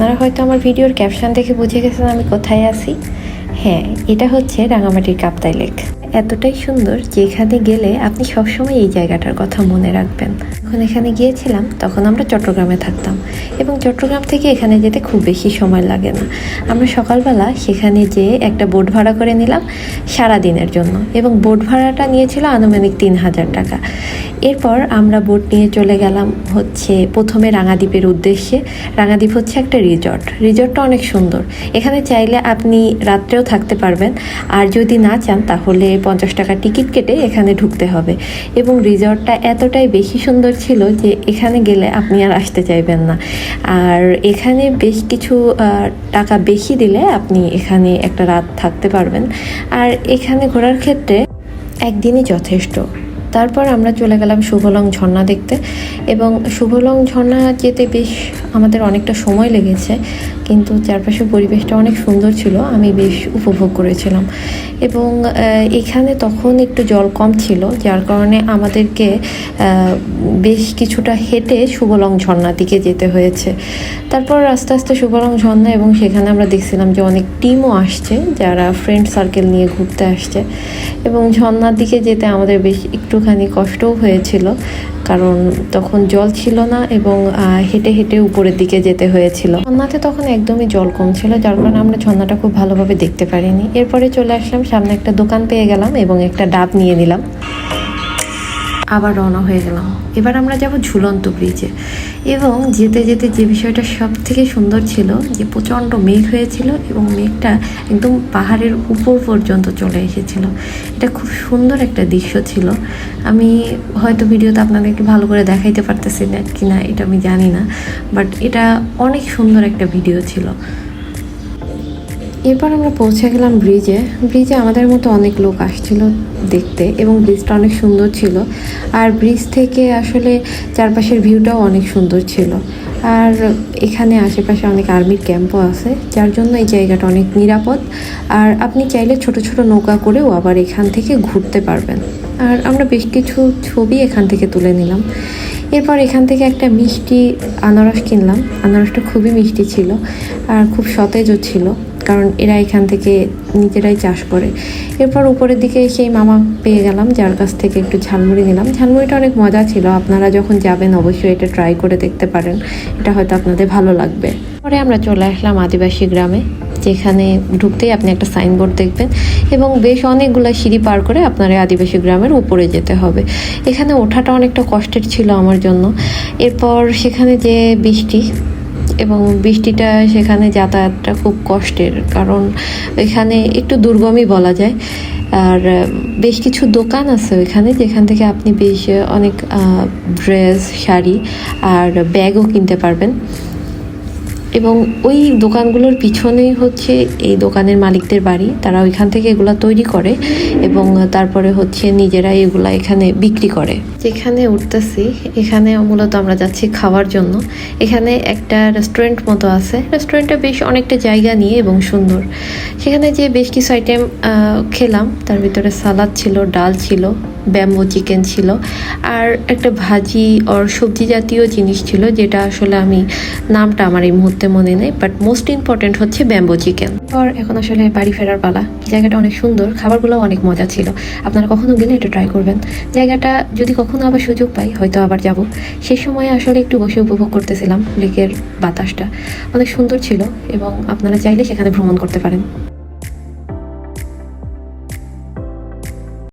আপনারা হয়তো আমার ভিডিওর ক্যাপশন দেখে বুঝে গেছেন আমি কোথায় আছি। হ্যাঁ, এটা হচ্ছে রাঙামাটির কাপ্তাই লেক। এতটাই সুন্দর যে এখানে গেলে আপনি সবসময় এই জায়গাটার কথা মনে রাখবেন। যখন এখানে গিয়েছিলাম তখন আমরা চট্টগ্রামে থাকতাম এবং চট্টগ্রাম থেকে এখানে যেতে খুব বেশি সময় লাগে না। আমরা সকালবেলা সেখানে যেয়ে একটা বোট ভাড়া করে নিলাম সারা দিনের জন্য এবং বোট ভাড়াটা নিয়েছিল আনুমানিক 3000 টাকা। এরপর আমরা বোট নিয়ে চলে গেলাম হচ্ছে প্রথমে রাঙাদ্বীপের উদ্দেশ্যে। রাঙাদ্বীপ হচ্ছে একটা রিসর্টটা অনেক সুন্দর। এখানে চাইলে আপনি রাত্রেও থাকতে পারবেন, আর যদি না চান তাহলে 50 টাকা টিকিট কেটে এখানে ঢুকতে হবে। এবং রিসর্টটা এতটাই বেশি সুন্দর ছিল যে এখানে গেলে আপনি আর আসতে চাইবেন না। আর এখানে বেশ কিছু টাকা বেশি দিলে আপনি এখানে একটা রাত থাকতে পারবেন। আর এখানে ঘোরার ক্ষেত্রে একদিনই যথেষ্ট। তারপর আমরা চলে গেলাম শুভলং ঝর্ণা দেখতে এবং শুভলং ঝর্ণা যেতে বেশ আমাদের অনেকটা সময় লেগেছে, কিন্তু চারপাশের পরিবেশটা অনেক সুন্দর ছিল, আমি বেশ উপভোগ করেছিলাম। এবং এখানে তখন একটু জল কম ছিল, যার কারণে আমাদেরকে বেশ কিছুটা হেঁটে শুভলং ঝর্ণার দিকে যেতে হয়েছে। তারপর আস্তে আস্তে শুভলং ঝর্ণা, এবং সেখানে আমরা দেখছিলাম যে অনেক টিমও আসছে যারা ফ্রেন্ড সার্কেল নিয়ে ঘুরতে আসছে। এবং ঝর্ণার দিকে যেতে আমাদের বেশ একটুখানি কষ্টও হয়েছিল, কারণ তখন জল ছিল না এবং হেঁটে হেঁটে উপরের দিকে যেতে হয়েছিল। ঝর্ণাতে তখন একদমই জল কম ছিল, যার কারণে আমরা ঝর্ণাটা খুব ভালোভাবে দেখতে পারিনি। এরপরে চলে আসলাম সামনে একটা দোকান পেয়ে গেলাম এবং একটা ডাব নিয়ে নিলাম, আবার রওনা হয়ে গেলাম। এবার আমরা যাব ঝুলন্ত ব্রিজে। এবং যেতে যেতে যে বিষয়টা সব থেকে সুন্দর ছিল যে প্রচণ্ড মেঘ হয়েছিল এবং মেঘটা একদম পাহাড়ের উপর পর্যন্ত চলে এসেছিল। এটা খুব সুন্দর একটা দৃশ্য ছিল। আমি হয়তো ভিডিওতে আপনাদেরকে ভালো করে দেখাইতে পারতেছি না কিনা এটা আমি জানি না, বাট এটা অনেক সুন্দর একটা ভিডিও ছিল। এরপর আমরা পৌঁছে গেলাম ব্রিজে আমাদের মতো অনেক লোক আসছিল দেখতে, এবং ব্রিজটা অনেক সুন্দর ছিল। আর ব্রিজ থেকে আসলে চারপাশের ভিউটাও অনেক সুন্দর ছিল। আর এখানে আশেপাশে অনেক আর্মির ক্যাম্পও আছে, যার জন্য এই জায়গাটা অনেক নিরাপদ। আর আপনি চাইলে ছোট ছোট নৌকা করেও আবার এখান থেকে ঘুরতে পারবেন। আর আমরা বেশ কিছু ছবি এখান থেকে তুলে নিলাম। এরপর এখান থেকে একটা মিষ্টি আনারস কিনলাম। আনারসটা খুবই মিষ্টি ছিল আর খুব সতেজও ছিল, কারণ এরা এখান থেকে নিজেরাই চাষ করে। এরপর উপরের দিকে সেই মামা পেয়ে গেলাম, যার কাছ থেকে একটু ঝালমুড়ি নিলাম। ঝালমুড়িটা অনেক মজা ছিল, আপনারা যখন যাবেন অবশ্যই এটা ট্রাই করে দেখতে পারেন, এটা হয়তো আপনাদের ভালো লাগবে। পরে আমরা চলে আসলাম আদিবাসী গ্রামে, যেখানে ঢুকতেই আপনি একটা সাইনবোর্ড দেখবেন এবং বেশ অনেকগুলো সিঁড়ি পার করে আপনার আদিবাসী গ্রামের উপরে যেতে হবে। এখানে ওঠাটা অনেকটা কষ্টের ছিল আমার জন্য। এরপর সেখানে যে বৃষ্টিটা সেখানে যাতায়াতটা খুব কষ্টের, কারণ এখানে একটু দুর্গমই বলা যায়। আর বেশ কিছু দোকান আছে ওইখানে, যেখান থেকে আপনি বেশ অনেক ড্রেস, শাড়ি আর ব্যাগও কিনতে পারবেন। এবং ওই দোকানগুলোর পিছনেই হচ্ছে এই দোকানের মালিকদের বাড়ি, তারা ওইখান থেকে এগুলা তৈরি করে এবং তারপরে হচ্ছে নিজেরাই এগুলা এখানে বিক্রি করে। যেখানে উঠতেছি এখানে মূলত আমরা যাচ্ছি খাওয়ার জন্য। এখানে একটা রেস্টুরেন্ট মতো আছে, রেস্টুরেন্টটা বেশ অনেকটা জায়গা নিয়ে এবং সুন্দর। সেখানে যে বেশ কিছু আইটেম খেলাম, তার ভিতরে সালাদ ছিল, ডাল ছিল, ব্যাম্বো চিকেন ছিল, আর একটা ভাজি আর সবজি জাতীয় জিনিস ছিল, যেটা আসলে আমি নামটা আমার এই মুহূর্তে মনে নেই, বাট মোস্ট ইম্পর্টেন্ট হচ্ছে ব্যাম্বো চিকেন। আর এখন আসলে বাড়ি ফেরার পালা। জায়গাটা অনেক সুন্দর, খাবারগুলো অনেক মজা ছিল, আপনারা কখনো গেলে এটা ট্রাই করবেন। জায়গাটা যদি কখনো আবার সুযোগ পাই হয়তো আবার যাব। সেই সময় আসলে একটু বসে উপভোগ করতেছিলাম লেকের বাতাসটা, অনেক সুন্দর ছিল এবং আপনারা চাইলে সেখানে ভ্রমণ করতে পারেন।